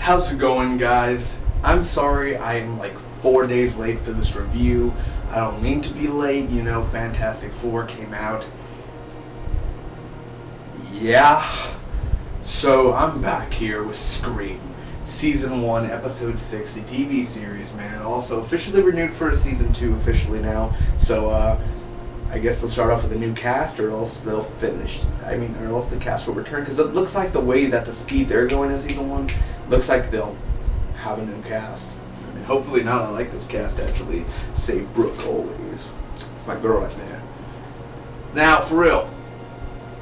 How's it going, guys? I'm sorry I am like 4 days late for this review. I don't mean to be late, you know, Fantastic Four came out. Yeah. So I'm back here with Scream. Season 1, Episode 6, the TV series, man. Also officially renewed for Season 2 officially now. So, I guess they'll start off with a new cast, or else they'll finish. Or else the cast will return. Because it looks like the way that the speed they're going in Season 1, looks like they'll have a new cast. Hopefully not. I like this cast, actually. Save Brooke always. It's my girl right there. Now, for real.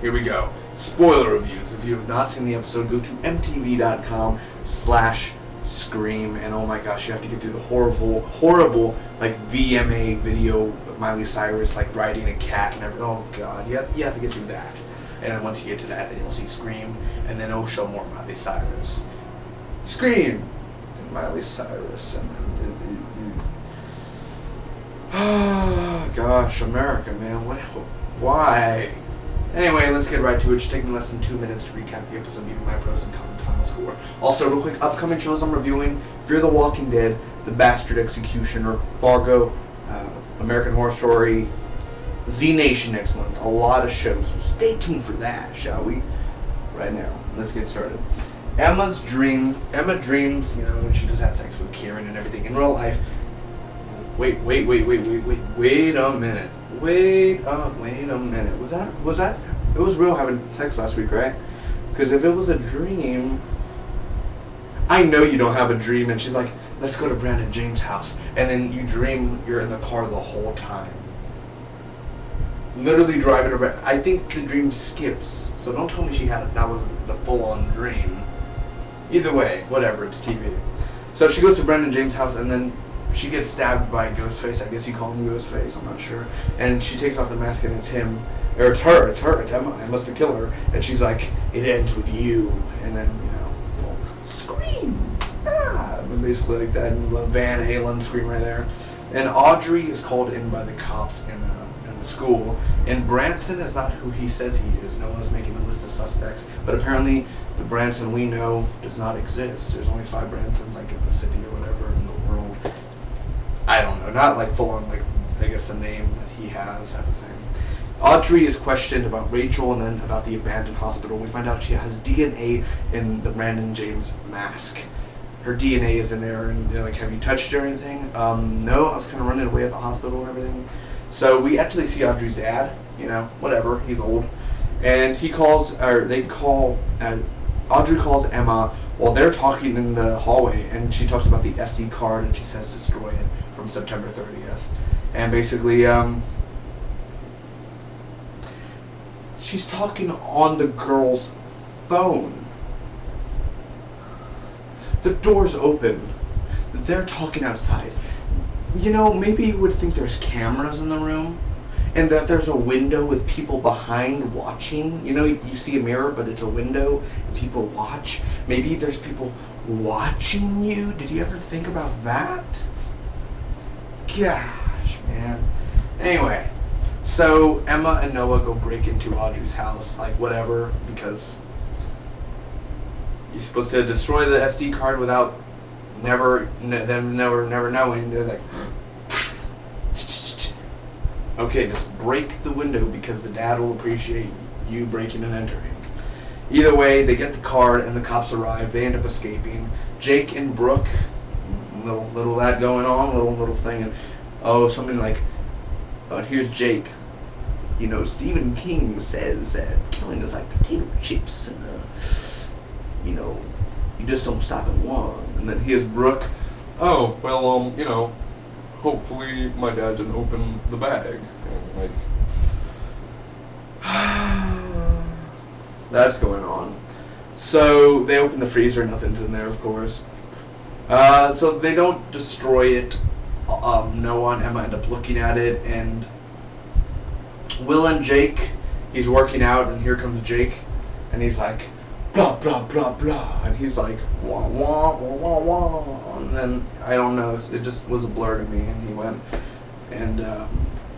Here we go. Spoiler reviews. If you have not seen the episode, go to mtv.com/scream. And oh my gosh, you have to get through the horrible, like, VMA video of Miley Cyrus, like, riding a cat and everything. Oh god, you have to get through that. And then once you get to that, then you'll see Scream. And then it'll show more Miley Cyrus. Scream! And Miley Cyrus. And then... Oh gosh, America, man. Why? Anyway, let's get right to it. It should take me less than 2 minutes to recap the episode, giving my pros and cons final score. Also, real quick, upcoming shows I'm reviewing: Fear the Walking Dead, The Bastard Executioner, Fargo, American Horror Story, Z Nation next month. A lot of shows, so stay tuned for that, shall we? Right now, let's get started. Emma dreams, you know, when she just had sex with Kieran and everything. In real life, wait a minute. Wait a minute. Was that? It was real having sex last week, right? Because if it was a dream, I know you don't have a dream. And she's like, let's go to Brandon James' house, and then you dream you're in the car the whole time, literally driving around. I think the dream skips, so don't tell me that was the full-on dream. Either way, whatever. It's TV. So she goes to Brandon James' house, and then she gets stabbed by Ghostface. I guess you call him Ghostface, I'm not sure. And she takes off the mask, and it's him. Or it's her, it's Emma. I must have killed her. And she's like, it ends with you. And then, you know, well, Scream. And then basically like that, and the Van Halen scream right there. And Audrey is called in by the cops in the school. And Branson is not who he says he is. No one's making a list of suspects. But apparently, the Branson we know does not exist. There's only 5 Bransons, like, in the city or whatever, in the world. I don't know, not like full on, like, I guess the name that he has type of thing. Audrey is questioned about Rachel and then about the abandoned hospital. We find out she has DNA in the Brandon James mask. Her DNA is in there, and they're like, have you touched her or anything? No, I was kind of running away at the hospital and everything. So we actually see Audrey's dad, you know, whatever, he's old. And Audrey calls Emma while they're talking in the hallway, and she talks about the SD card, and she says destroy it from September 30th. And basically, she's talking on the girl's phone. The door's open. They're talking outside. You know, maybe you would think there's cameras in the room, and that there's a window with people behind watching. You know, you see a mirror, but it's a window, and people watch. Maybe there's people watching you. Did you ever think about that? Gosh, man. Anyway, so Emma and Noah go break into Audrey's house, like, whatever, because you're supposed to destroy the SD card without them never knowing. They're like, okay, just break the window because the dad will appreciate you breaking and entering. Either way, they get the card and the cops arrive. They end up escaping. Jake and Brooke, little that going on, little thing, and something like, here's Jake. You know, Stephen King says that killing is like potato chips, and you know, you just don't stop at one. And then here's Brooke. Oh, well, you know, hopefully my dad didn't open the bag. And like, that's going on. So they open the freezer, nothing's in there, of course. So they don't destroy it. Noah and Emma end up looking at it, and Will and Jake, he's working out, and here comes Jake, and he's like, blah, blah, blah, blah, and he's like, wah, wah, wah, wah, wah, and then, I don't know, it just was a blur to me, and he went, and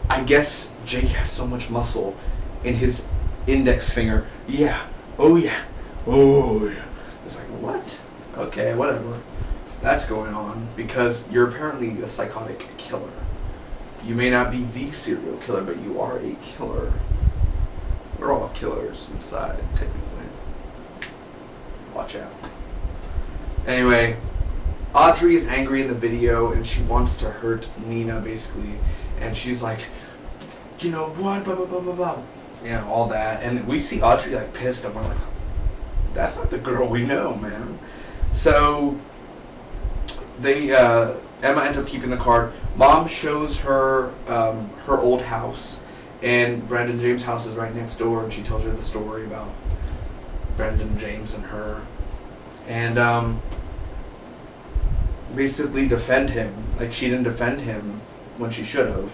I guess Jake has so much muscle in his index finger. Yeah, oh yeah, oh yeah. It's like, what? Okay, whatever. That's going on because you're apparently a psychotic killer. You may not be the serial killer, but you are a killer. We're all killers inside, technically. Watch out. Anyway, Audrey is angry in the video and she wants to hurt Nina, basically. And she's like, you know what, blah, blah, blah, blah, blah. Yeah, all that. And we see Audrey like pissed and we're like, that's not the girl we know, man. So Emma ends up keeping the card. Mom shows her her old house, and Brandon James' house is right next door, and she tells her the story about Brandon James and her, and basically defend him. Like, she didn't defend him when she should have.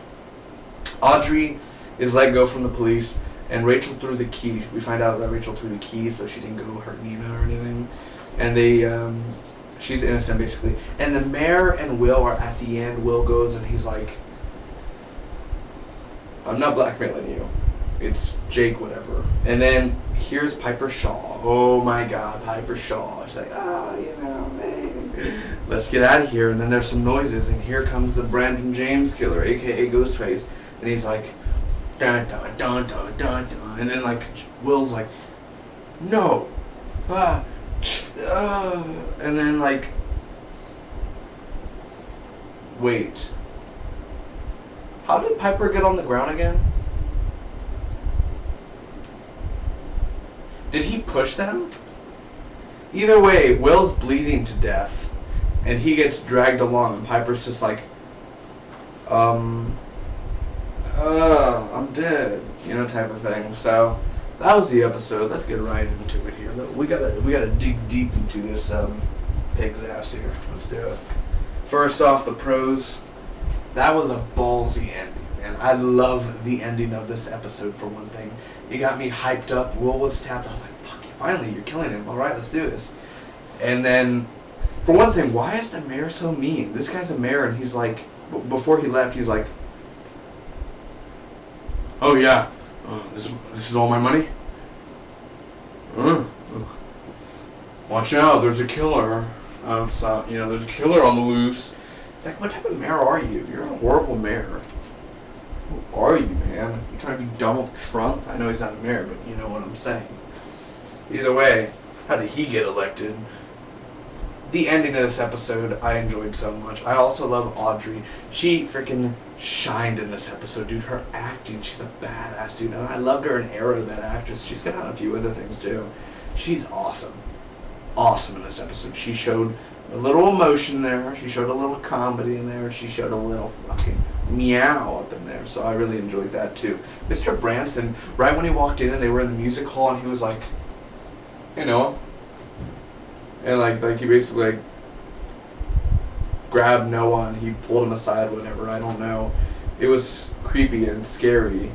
Audrey is let go from the police, and Rachel threw the key. We find out that Rachel threw the key, so she didn't go hurt Nina or anything. And she's innocent, basically. And the mayor and Will are at the end. Will goes and he's like, I'm not blackmailing you. It's Jake, whatever. And then here's Piper Shaw. Oh my God, Piper Shaw. She's like, man, let's get out of here. And then there's some noises, and here comes the Brandon James killer, aka Ghostface. And he's like, dun dun dun dun dun dun. And then like Will's like, no. And then like, wait, how did Piper get on the ground again? Did he push them? Either way, Will's bleeding to death and he gets dragged along and Piper's just like, I'm dead, type of thing. So that was the episode. Let's get right into it here. We gotta dig deep into this pig's ass here. Let's do it. First off, the pros. That was a ballsy ending, man. I love the ending of this episode for one thing. It got me hyped up. Will was stabbed. I was like, fuck, finally, you're killing him. All right, let's do this. And then, for one thing, why is the mayor so mean? This guy's a mayor, and he's like, before he left, he's like, oh yeah, this is all my money? Watch out, there's a killer. There's a killer on the loose. It's like, what type of mayor are you? You're a horrible mayor. Who are you, man? You trying to be Donald Trump? I know he's not a mayor, but you know what I'm saying. Either way, how did he get elected? The ending of this episode, I enjoyed so much. I also love Audrey. She freaking shined in this episode, dude. Her acting, she's a badass, dude. And I loved her in Arrow, that actress. She's got a few other things, too. She's awesome. Awesome in this episode. She showed a little emotion there. She showed a little comedy in there. She showed a little fucking meow up in there. So I really enjoyed that, too. Mr. Branson, right when he walked in and they were in the music hall and he was like, and like he basically grabbed Noah and he pulled him aside, whatever, I don't know. It was creepy and scary.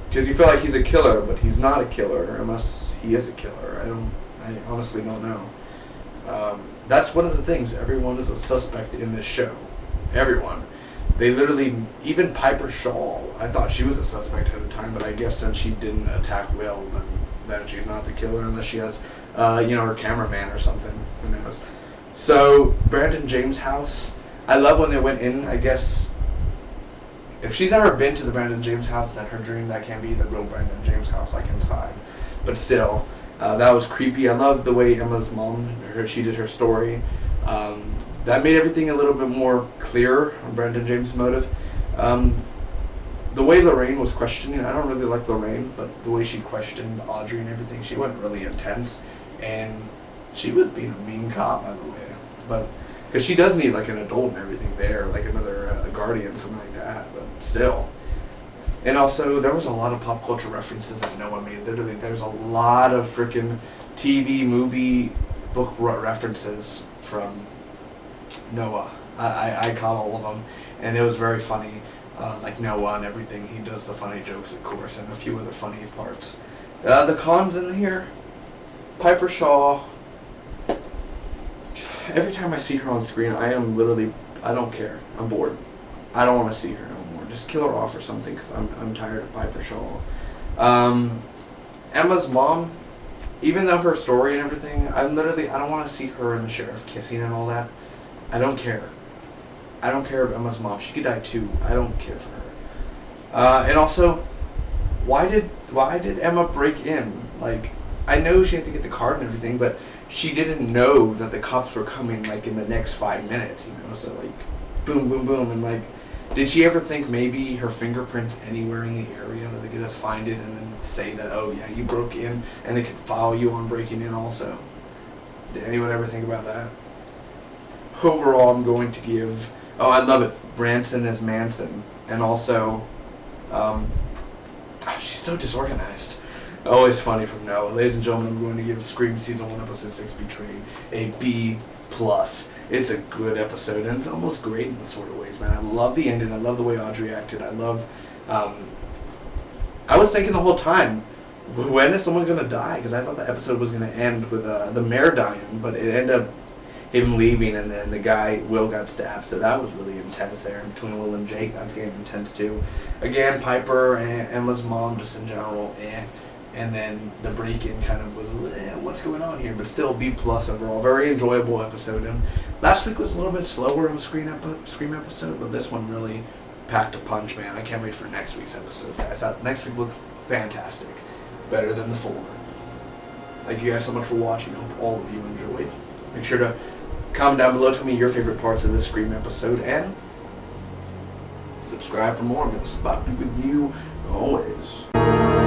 Because you feel like he's a killer, but he's not a killer unless he is a killer. I honestly don't know. That's one of the things. Everyone is a suspect in this show. Everyone. They literally, even Piper Shaw, I thought she was a suspect at the time, but I guess since she didn't attack Will, then she's not the killer unless she has, her cameraman or something. Who knows? So, Brandon James' house, I love when they went in, I guess. If she's ever been to the Brandon James house, then her dream, that can be the real Brandon James house, like inside. But still, that was creepy. I love the way Emma's mom, she did her story. That made everything a little bit more clear on Brandon James' motive. The way Lorraine was questioning, I don't really like Lorraine, but the way she questioned Audrey and everything, she went really intense. And she was being a mean cop, by the way. But because she does need like an adult and everything there, like another guardian, something like that, but still. And also, there was a lot of pop culture references that Noah made. Literally, there's a lot of freaking TV, movie, book references from Noah. I caught all of them, and it was very funny. Like Noah and everything, he does the funny jokes, of course, and a few other funny parts. The cons in here, Piper Shaw. Every time I see her on screen, I don't care. I'm bored. I don't want to see her no more. Just kill her off or something, because I'm tired of Piper Shaw. Emma's mom, even though her story and everything, I don't want to see her and the sheriff kissing and all that. I don't care. I don't care if Emma's mom. She could die too. I don't care for her. And also, why did Emma break in? Like, I know she had to get the card and everything, but she didn't know that the cops were coming like in the next 5 minutes, you know. So like, boom, boom, boom, and like, did she ever think maybe her fingerprints anywhere in the area that they could just find it and then say that, oh yeah, you broke in, and they could file you on breaking in also? Did anyone ever think about that? Overall, I'm going to give, oh, I love it, Branson as Manson, and also, she's so disorganized. Always funny from Noah. Ladies and gentlemen, I'm going to give Scream Season 1, Episode 6, Betrayed, a B+. It's a good episode, and it's almost great in the sort of ways, man. I love the ending. I love the way Audrey acted. I love, I was thinking the whole time, when is someone going to die? Because I thought the episode was going to end with the mayor dying, but it ended up him leaving, and then the guy, Will, got stabbed, so that was really intense there. And between Will and Jake, that's getting intense too. Again, Piper and Emma's mom, just in general, and then the break-in kind of was, what's going on here? But still, B+ overall. Very enjoyable episode. And last week was a little bit slower of a Scream episode, but this one really packed a punch, man. I can't wait for next week's episode, guys. Next week looks fantastic. Better than the 4. Thank you guys so much for watching. I hope all of you enjoyed. Make sure to comment down below, tell me your favorite parts of this Scream episode, and subscribe for more. I'm going to be with you always.